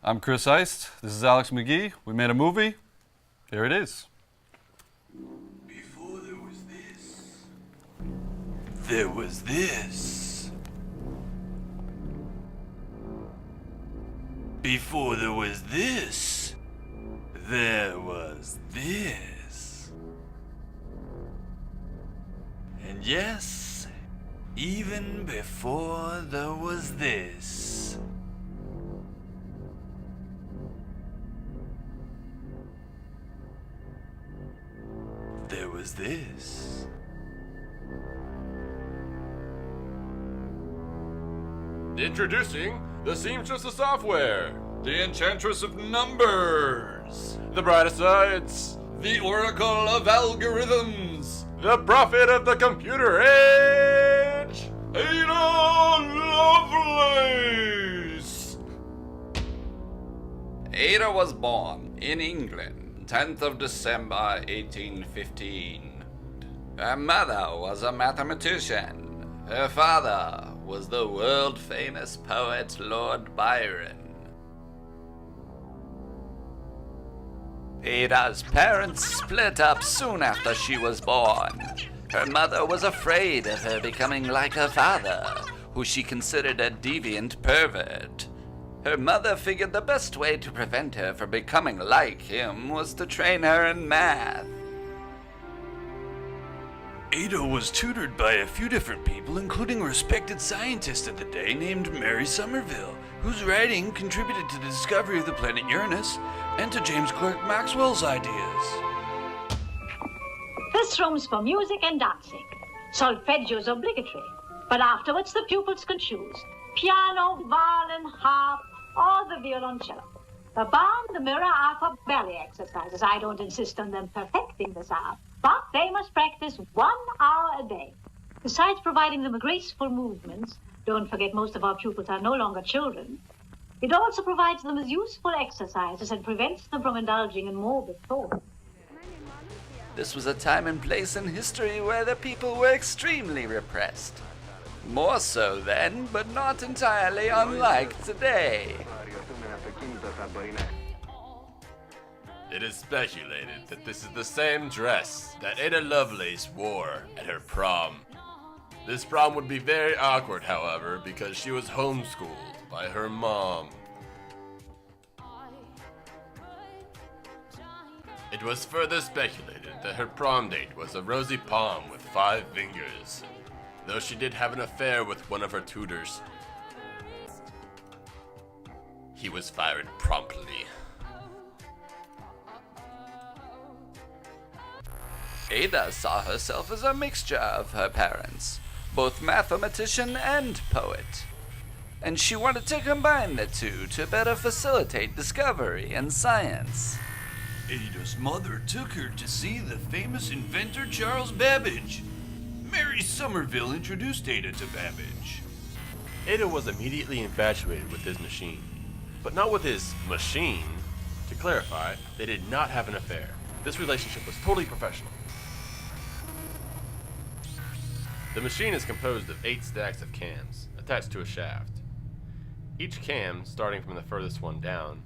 I'm Chris Eist. This is Alex McGee. We made a movie. Here it is. Before there was this, there was this. Before there was this, there was this. And yes, even before there was this, there was this. Introducing the Seamstress of Software, the Enchantress of Numbers, the Bright of Science, the Oracle of Algorithms, the Prophet of the Computer Age, Ada Lovelace! Ada was born in England, 10th of December 1815. Her mother was a mathematician. Her father was the world-famous poet Lord Byron. Ada's parents split up soon after she was born. Her mother was afraid of her becoming like her father, who she considered a deviant pervert. Her mother figured the best way to prevent her from becoming like him was to train her in math. Ada was tutored by a few different people, including a respected scientist of the day named Mary Somerville, whose writing contributed to the discovery of the planet Uranus and to James Clerk Maxwell's ideas. This room's for music and dancing. Solfeggio is obligatory, but afterwards the pupils can choose piano, violin, harp, or the violoncello. The bar and the mirror are for ballet exercises. I don't insist on them perfecting this art, but they must practice 1 hour a day. Besides providing them with graceful movements, don't forget most of our pupils are no longer children, it also provides them with useful exercises and prevents them from indulging in morbid thoughts. This was a time and place in history where the people were extremely repressed. More so then, but not entirely unlike today. It is speculated that this is the same dress that Ada Lovelace wore at her prom. This prom would be very awkward, however, because she was homeschooled by her mom. It was further speculated that her prom date was a rosy palm with 5 fingers, though she did have an affair with one of her tutors. He was fired promptly. Ada saw herself as a mixture of her parents, both mathematician and poet. And she wanted to combine the two to better facilitate discovery and science. Ada's mother took her to see the famous inventor Charles Babbage. Mary Somerville introduced Ada to Babbage. Ada was immediately infatuated with his machine, but not with his machine. To clarify, they did not have an affair. This relationship was totally professional. The machine is composed of 8 stacks of cams attached to a shaft. Each cam, starting from the furthest one down,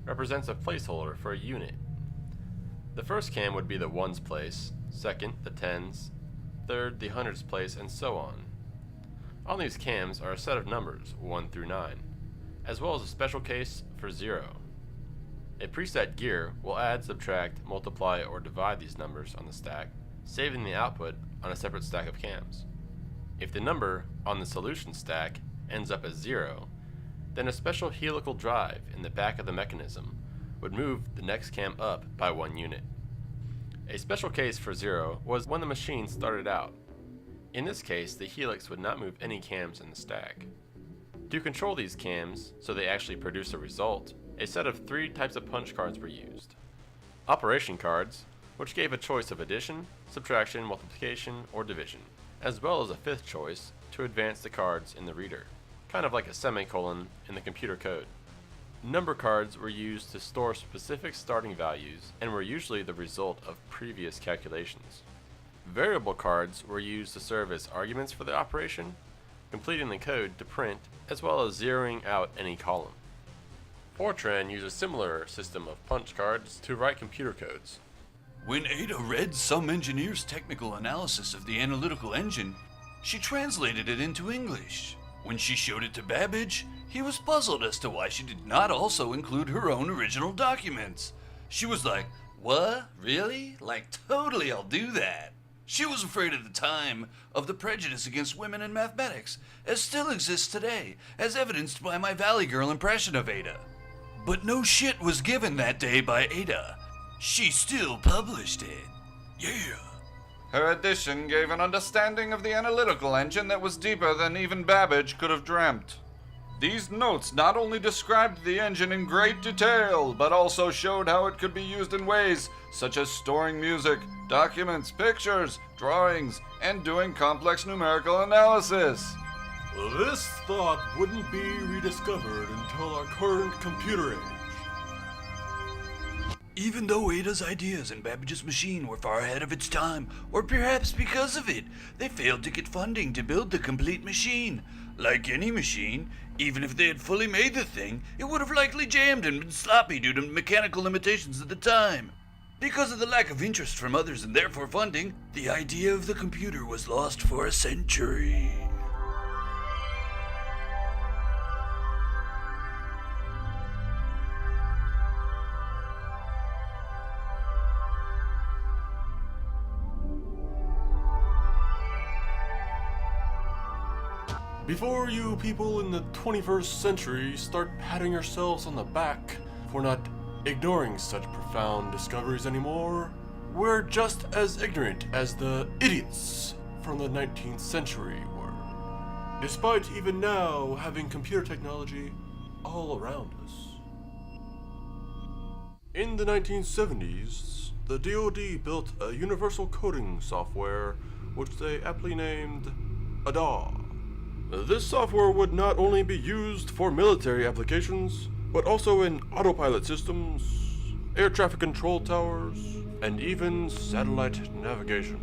represents a placeholder for a unit. The first cam would be the ones place, second the tens, third the hundreds place, and so on. On these cams are a set of numbers 1 through 9, as well as a special case for 0. A preset gear will add, subtract, multiply, or divide these numbers on the stack, saving the output on a separate stack of cams. If the number on the solution stack ends up as 0, then a special helical drive in the back of the mechanism would move the next cam up by 1 unit. A special case for 0 was when the machine started out. In this case, the helix would not move any cams in the stack. To control these cams so they actually produce a result, a set of 3 types of punch cards were used. Operation cards, which gave a choice of addition, subtraction, multiplication, or division, as well as a 5th choice to advance the cards in the reader, kind of like a semicolon in the computer code. Number cards were used to store specific starting values and were usually the result of previous calculations. Variable cards were used to serve as arguments for the operation, completing the code to print, as well as zeroing out any column. Fortran used a similar system of punch cards to write computer codes. When Ada read some engineer's technical analysis of the analytical engine, she translated it into English. When she showed it to Babbage, he was puzzled as to why she did not also include her own original documents. She was like, "What? Really? Like, totally, I'll do that." She was afraid at the time of the prejudice against women in mathematics, as still exists today, as evidenced by my Valley Girl impression of Ada. But no shit was given that day by Ada. She still published it. Yeah. Her edition gave an understanding of the analytical engine that was deeper than even Babbage could have dreamt. These notes not only described the engine in great detail, but also showed how it could be used in ways such as storing music, documents, pictures, drawings, and doing complex numerical analysis. This thought wouldn't be rediscovered until our current computer age. Even though Ada's ideas and Babbage's machine were far ahead of its time, or perhaps because of it, they failed to get funding to build the complete machine. Like any machine, even if they had fully made the thing, it would have likely jammed and been sloppy due to mechanical limitations at the time. Because of the lack of interest from others and therefore funding, the idea of the computer was lost for a century. Before you people in the 21st century start patting yourselves on the back for not ignoring such profound discoveries anymore, we're just as ignorant as the idiots from the 19th century were, despite even now having computer technology all around us. In the 1970s, the DoD built a universal coding software which they aptly named ADA. This software would not only be used for military applications, but also in autopilot systems, air traffic control towers, and even satellite navigation.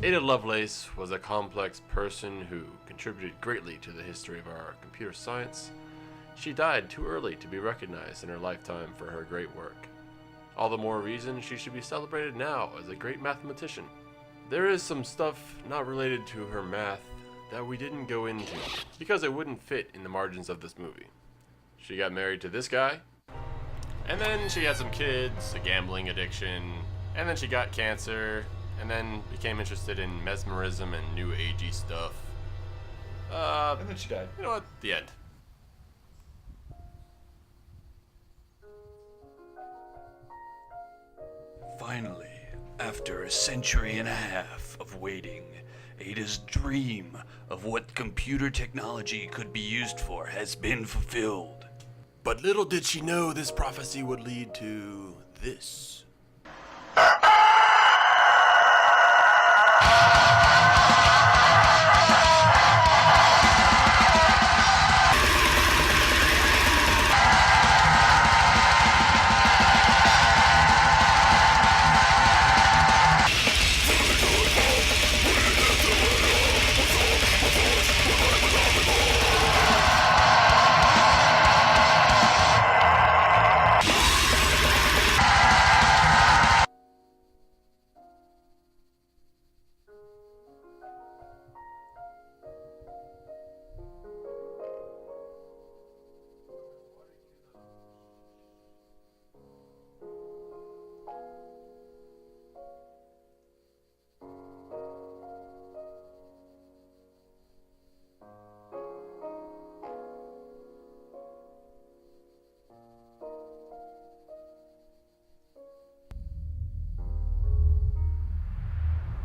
Ada Lovelace was a complex person who contributed greatly to the history of our computer science. She died too early to be recognized in her lifetime for her great work. All the more reason she should be celebrated now as a great mathematician. There is some stuff not related to her math that we didn't go into because it wouldn't fit in the margins of this movie. She got married to this guy, and then she had some kids, a gambling addiction, and then she got cancer, and then became interested in mesmerism and new agey stuff. And then she died. You know what? The end. Finally, after a century and a half of waiting, Ada's dream of what computer technology could be used for has been fulfilled. But little did she know this prophecy would lead to this.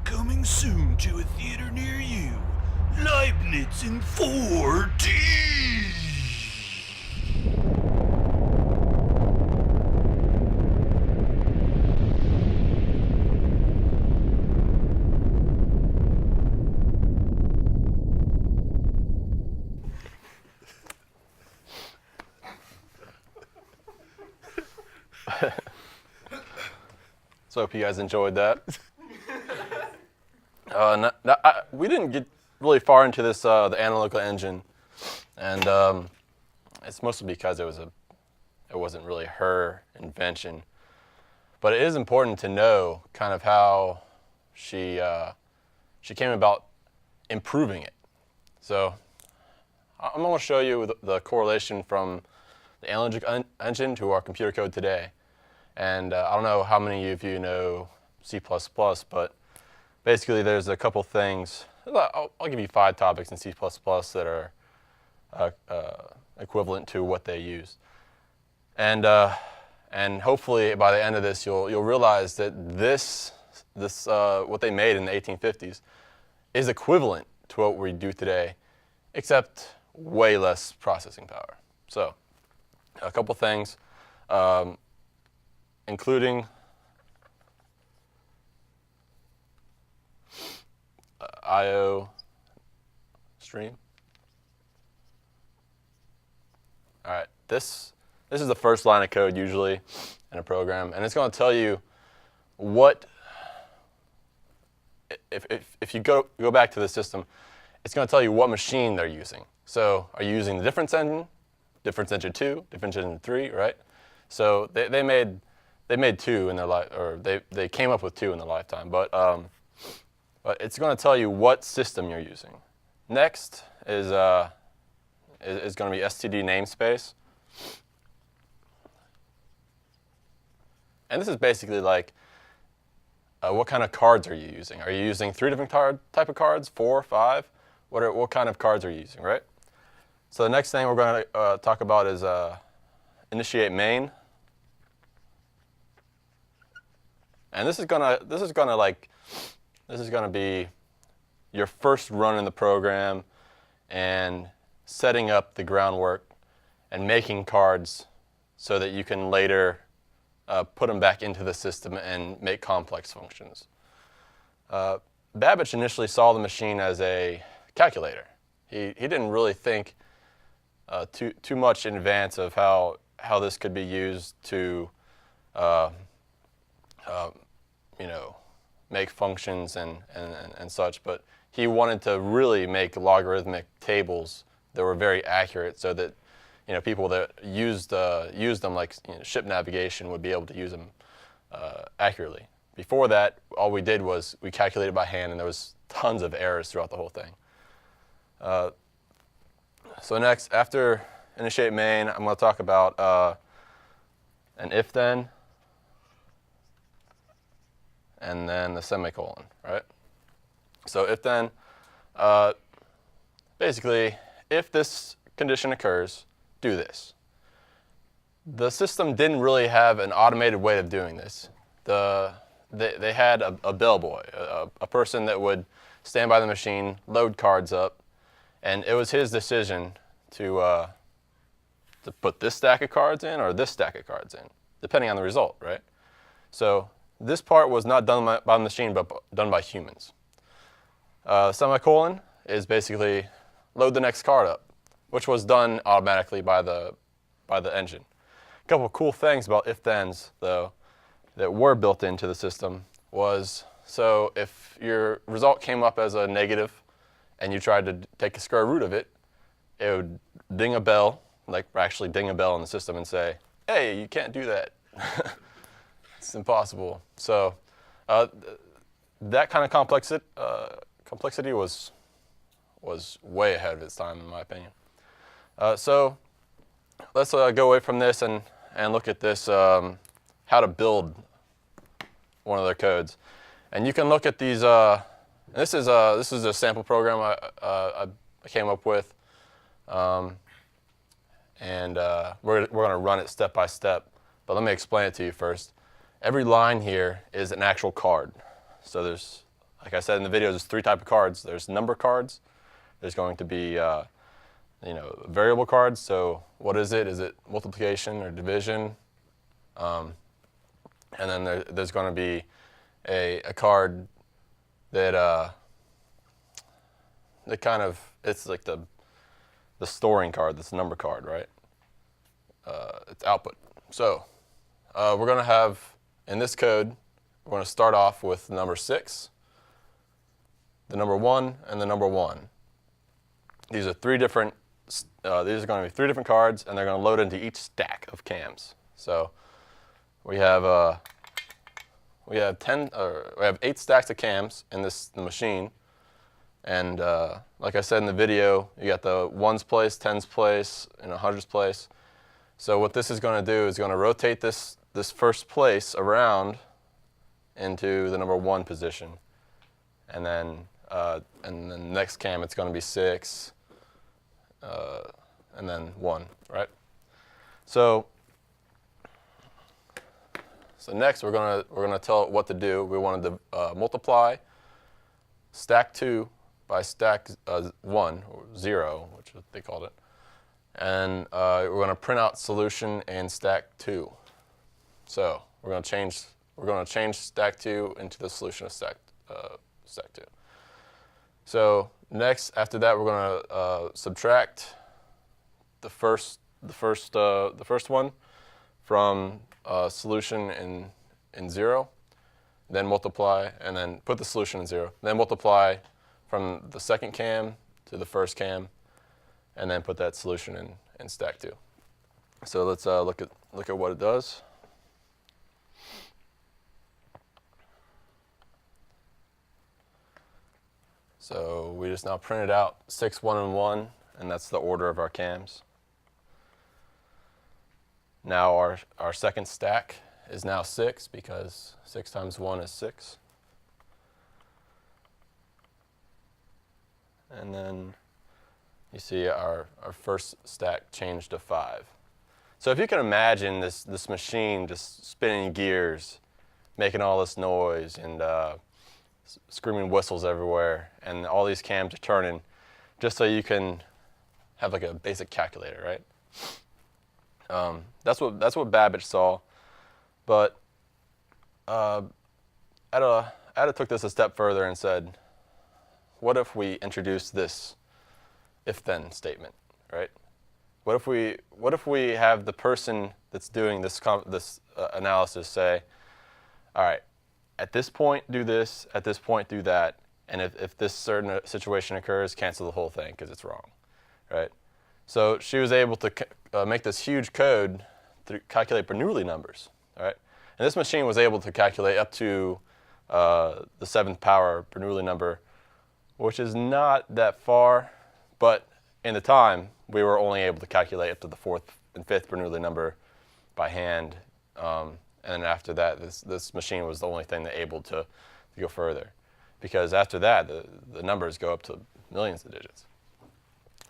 Coming soon to a theater near you, Leibniz in 4D. So hope you guys enjoyed that. We didn't get really far into this, the analytical engine. and it's mostly because it wasn't really her invention. But it is important to know kind of how she came about improving it. So I'm going to show you the correlation from the analytic engine to our computer code today. And I don't know how many of you know C++, but basically there's a couple things. I'll give you 5 topics in C++ that are equivalent to what they use. And hopefully by the end of this, you'll realize that this what they made in the 1850s is equivalent to what we do today, except way less processing power. So a couple things, including I/O stream. All right, this is the first line of code usually in a program, and it's going to tell you what, if you go back to the system, it's going to tell you what machine they're using. So are you using the difference engine 2, difference engine 3, right? So they made 2 in their life, or they came up with 2 in their lifetime, but it's going to tell you what system you're using. Next is going to be STD namespace. And this is basically like, what kind of cards are you using? Are you using 3 different type of cards, 4, 5? What kind of cards are you using, right? So the next thing we're going to talk about is initiate main. And this is gonna be your first run in the program and setting up the groundwork and making cards so that you can later put them back into the system and make complex functions. Babbage initially saw the machine as a calculator. He didn't really think too much in advance of how this could be used to make functions and such, but he wanted to really make logarithmic tables that were very accurate so that people that used them, like ship navigation, would be able to use them accurately. Before that, all we did was we calculated by hand, and there was tons of errors throughout the whole thing. So next, after initiate main, I'm going to talk about an if-then, and then the semicolon, right? So if-then, basically, if this condition occurs, do this. The system didn't really have an automated way of doing this. They had a bellboy, a person that would stand by the machine, load cards up, and it was his decision to put this stack of cards in or this stack of cards in, depending on the result, right? So this part was not done by the machine, but done by humans. Semicolon is basically load the next card up, which was done automatically by the engine. A couple of cool things about if-thens, though, that were built into the system was, so if your result came up as a negative and you tried to take the square root of it, it would ding a bell, like actually ding a bell in the system and say, hey, you can't do that. It's impossible. So that kind of complexity was way ahead of its time, in my opinion. So let's go away from this and look at this, how to build one of their codes. And you can look at these. This is a sample program I came up with, and we're going to run it step by step. But let me explain it to you first. Every line here is an actual card. So there's, like I said in the video, there's 3 types of cards. There's number cards. There's going to be variable cards. So what is it? Is it multiplication or division? And then there's going to be a card that kind of, it's like the storing card. That's the number card, right? It's output. So we're going to have, in this code, we're going to start off with the number 6, the number 1, and the number 1. These are 3 different these are going to be 3 different cards, and they're going to load into each stack of cams. So we have 8 stacks of cams in the machine, and like I said in the video, you got the ones place, tens place, and hundreds place. So what this is going to do is going to rotate this first place around into the number 1 position, and then the next cam it's going to be 6, and then 1, right? So next we're gonna tell it what to do. We want to multiply stack 2 by stack 1 or 0, which is what they called it, and we're going to print out solution in stack 2. So we're going to change stack 2 into the solution of stack 2. So next, after that, we're going to subtract the first one from solution in 0, then multiply, and then put the solution in 0, then multiply from the second cam to the first cam, and then put that solution in stack 2. So let's look at what it does. So we just now printed out 6, 1, and 1, and that's the order of our cams. Now our second stack is now 6, because 6 times 1 is 6. And then you see our first stack changed to 5. So if you can imagine this machine just spinning gears, making all this noise, and screaming whistles everywhere, and all these cams are turning, just so you can have like a basic calculator, right? That's what Babbage saw, but Ada took this a step further and said, what if we introduce this if-then statement, right? What if we have the person that's doing this analysis say, all right, at this point do this, at this point do that, and if this certain situation occurs, cancel the whole thing because it's wrong, right? So she was able to make this huge code to calculate Bernoulli numbers, right? And this machine was able to calculate up to the 7th power Bernoulli number, which is not that far, but in the time, we were only able to calculate up to the 4th and 5th Bernoulli number by hand. And then after that, this machine was the only thing that able to go further. Because after that, the numbers go up to millions of digits.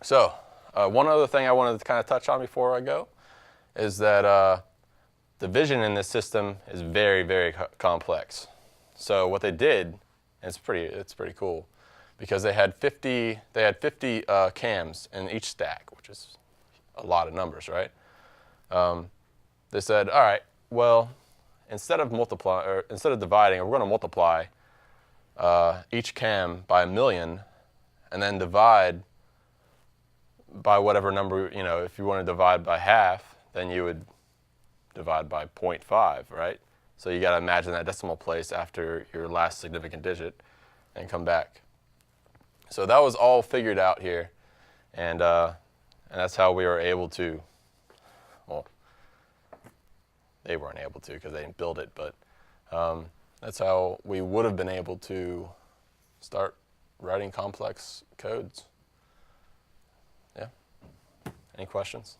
So one other thing I wanted to kind of touch on before I go is that division in this system is very, very complex. So what they did, and it's pretty cool, because they had 50 cams in each stack, which is a lot of numbers, right? They said, all right, well, instead of dividing, we're going to multiply each cam by 1,000,000, and then divide by whatever number, if you want to divide by half, then you would divide by 0.5, right? So you got to imagine that decimal place after your last significant digit and come back. So that was all figured out here, and that's how we were able to, well, they weren't able to because they didn't build it, but that's how we would have been able to start writing complex codes. Yeah? Any questions?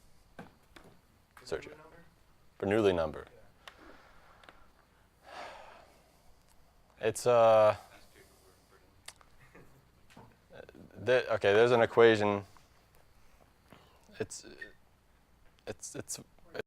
Search it. Bernoulli number. It's okay, there's an equation. It's